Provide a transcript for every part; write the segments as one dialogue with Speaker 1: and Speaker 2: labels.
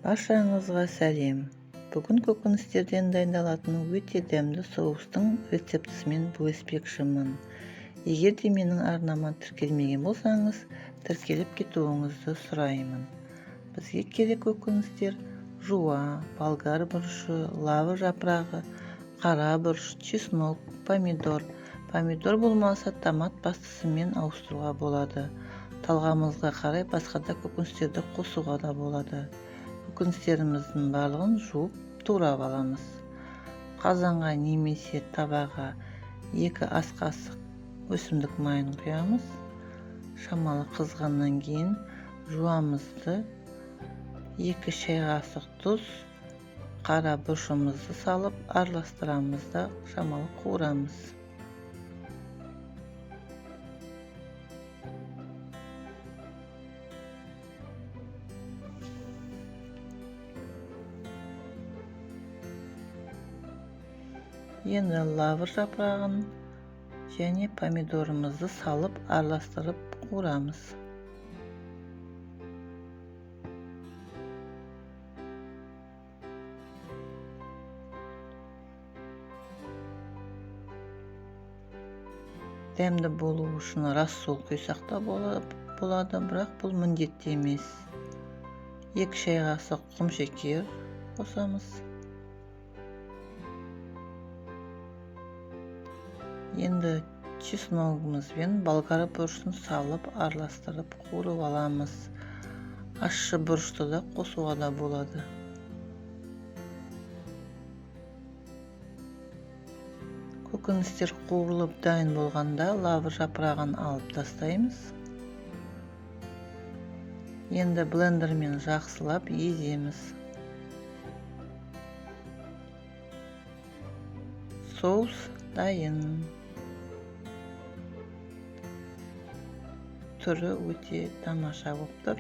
Speaker 1: Баршаңызға сәлем. Бүгін көкөністерден дайындалатын өте дәмді соустың рецептісімен бөліспекшімін. Егер де менің арнама тіркелмеген болсаңыз, тіркеліп кетуіңізді сұраймын. Бізге керек көкөністер: жуа, болгар бұрышы, лавр жапырағы, қара бұрыш, чеснок, помидор. Помидор болмаса томат пастасымен ауыстыруға болады. Талғамыңызға қарай басқа да көкөністерді қосуға да болады. Көкөністеріміздің барлығын жуып турап аламыз. Қазанға немесе табаға 2 ас қасық өсімдік майын құямыз. Шамалы қызғаннан кейін жуамызды, 2 шай қасық тұз, қара бұрышымызды салып араластырамыз да шамалы қуырамыз. Енді лавр жапырағын және помидорымызды салып араластырып қуырамыз. Дәмді болу үшін рассол құйсақ та болады, бірақ бұл міндетті емес. 2 шай қасық құмшекер қосамыз. Енді чесногымызбен болгар бұрышын салып араластырып қуырып аламыз. Ащы бұрышты да қосуға да болады. Көкөністер қуырылып дайын болғанда лавр жапырағын алып тастаймыз. Енді блендермен жақсылап еземіз. Соус дайын. Түрі өте тамаша болып тұр.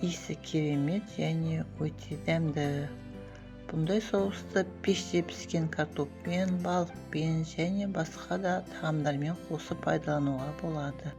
Speaker 1: Иісі керемет және өте дәмді. Бұндай соусты пеште піскен картоппен, балықпен және басқа да тағамдармен қосып пайдалануға болады.